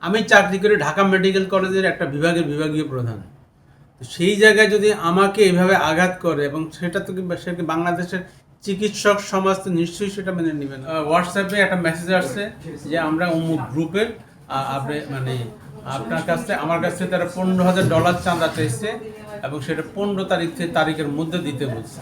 আমি চাকরি করি ঢাকা মেডিকেল কলেজের একটা বিভাগের বিভাগীয় প্রধান। সেই জায়গায় যদি আমাকে এভাবে আঘাত করে এবং সেটা তো সে বাংলাদেশের চিকিৎসক সমাজ তো নিশ্চয়ই সেটা মেনে নেবেন। হোয়াটসঅ্যাপে একটা মেসেজ আসছে যে আমরা অমুক গ্রুপের আপনি মানে আপনার কাছ থেকে আমার কাছ থেকে তারা $15,000 চাঁদা চাইছে এবং সেটা 15 তারিখের মধ্যে দিতে বলছে।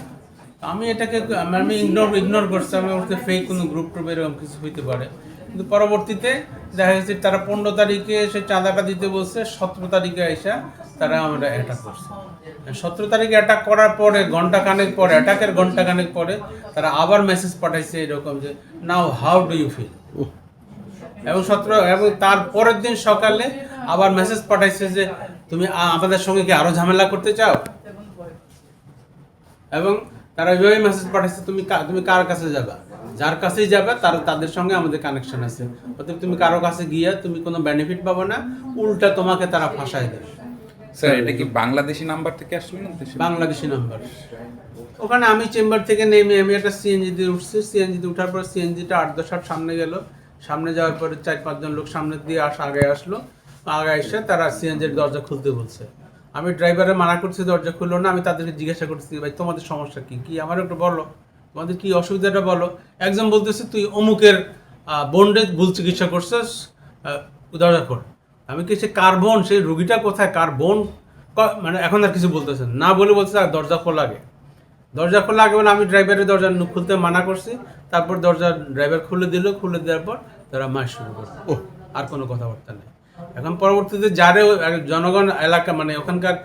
আমি এটাকে আমি ইগনোর করছি, আমি ওর ফেক কোনো গ্রুপ টুপ এরকম কিছু হইতে পারে। কিন্তু পরবর্তীতে দেখা গেছে তারা 15 তারিখে সে চাঁদাটা দিতে বলছে, 17 তারিখে এসে তারা আমরা অ্যাটাক করছে। 17 তারিখে অ্যাটাক করার পরে অ্যাটাকের ঘন্টাখানেক পরে তারা আবার মেসেজ পাঠাইছে এরকম যে নাও হাউ ডু ইউ ফিল, এবং তার পরের দিন সকালে আবার মেসেজ পাঠাইছে যে তুমি আমাদের সঙ্গে কি আরো ঝামেলা করতে চাও, এবং তারা ওই মেসেজ পাঠাইছে তুমি কার কাছে যাবা, যার কাছেই যাবে তাদের সঙ্গে আমাদের কানেকশন আছে, অতএব তুমি কারো কাছে গিয়ে তুমি কোনো বেনিফিট পাবো না, উল্টা তোমাকে তারা ফাঁসায় দেবে। স্যার এটা কি বাংলাদেশি নাম্বার থেকে আসলো না বাংলাদেশি নাম্বার। ওখানে আমি চেম্বার থেকে নেমে আমি একটা সিএনজিতে উঠছি, সিএনজিতে উঠার পর সিএনজিটা 8-10 হাত সামনে যাওয়ার পরে 4-5 জন লোক সামনে দিয়ে আগে এসে তারা সিএনজির দরজা খুলতে বলছে। আমি ড্রাইভারে মানা করছি, দরজা খুললো না। আমি তাদেরকে জিজ্ঞাসা করছি ভাই তোমাদের সমস্যা কি আমার একটু বলো, তোমাদের কি অসুবিধাটা বলো। একজন বলতেছে তুই অমুকের বোনডে ভুল চিকিৎসা করছিস, দরজা খোল। আমি কি সে কার বোন, সেই রুগীটা কোথায়, কার বোন, মানে এখন আর কিছু বলতেছেন না, বলছে আর দরজা খোলা আগে বলে আমি ড্রাইভারের দরজা খুলতে মানা করছি। তারপর ড্রাইভার খুলে দেওয়ার পর তারা মাস শুরু করলো, আর কোনো কথাবার্তা নেই। এখন পরবর্তীতে জনগণ এলাকা মানে ওখানকার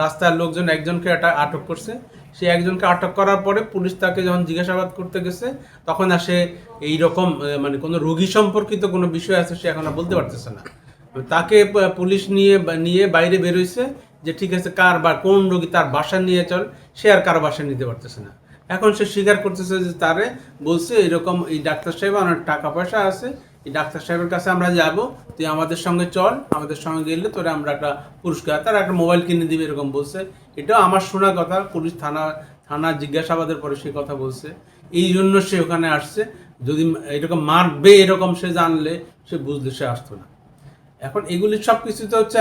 রাস্তার লোকজন একজনকে আটক করছে। সে একজনকে আটক করার পরে পুলিশ তাকে যখন জিজ্ঞাসাবাদ করতে গেছে তখন আর সে এইরকম মানে কোনো রোগী সম্পর্কিত কোনো বিষয় আছে সে এখন আর বলতে পারতেছে না। তাকে পুলিশ নিয়ে বাইরে বেরোইছে যে ঠিক আছে কোন রোগী তার বাসা নিয়ে চল, সে আর কারো বাসা নিতে পারতেছে না। এখন সে স্বীকার করতেছে যে তারে বলছে এরকম এই ডাক্তার সাহেব অনেক টাকা পয়সা আছে, এই ডাক্তার সাহেবের কাছে আমরা যাব, তুই আমাদের সঙ্গে চল, আমাদের সঙ্গে গেলে তোরা আমরা একটা পুরস্কার, তারা একটা মোবাইল কিনে দিবে এরকম বলছে। এটাও আমার শোনা কথা, পুলিশ থানা জিজ্ঞাসাবাদের পরে সে কথা বলছে। এই জন্য সে ওখানে আসছে, যদি এরকম মারবে এরকম সে জানলে সে বুঝলে সে আসতো না। এখন এগুলি সব কিছুতে হচ্ছে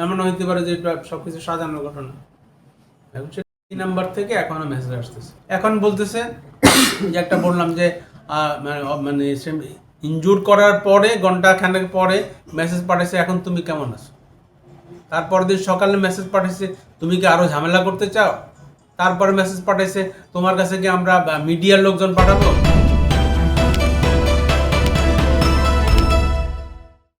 এমন হইতে পারে যে এটা সবকিছু সাজানো ঘটনা। এখন সে নাম্বার থেকে এখনো মেসেজ আসতেছে, এখন বলতেছে যে একটা বললাম যে মানে সে ইনজুর করার পরে ঘন্টাখানেক পরে মেসেজ পাঠাইছে এখন তুমি কেমন আছো। তারপর দিন সকালে মেসেজ পাঠাইছে তুমি কি আরো ঝামেলা করতে চাও। তারপরে মেসেজ পাঠাইছে তোমার কাছে কি আমরা মিডিয়ার লোকজন পাঠাবো।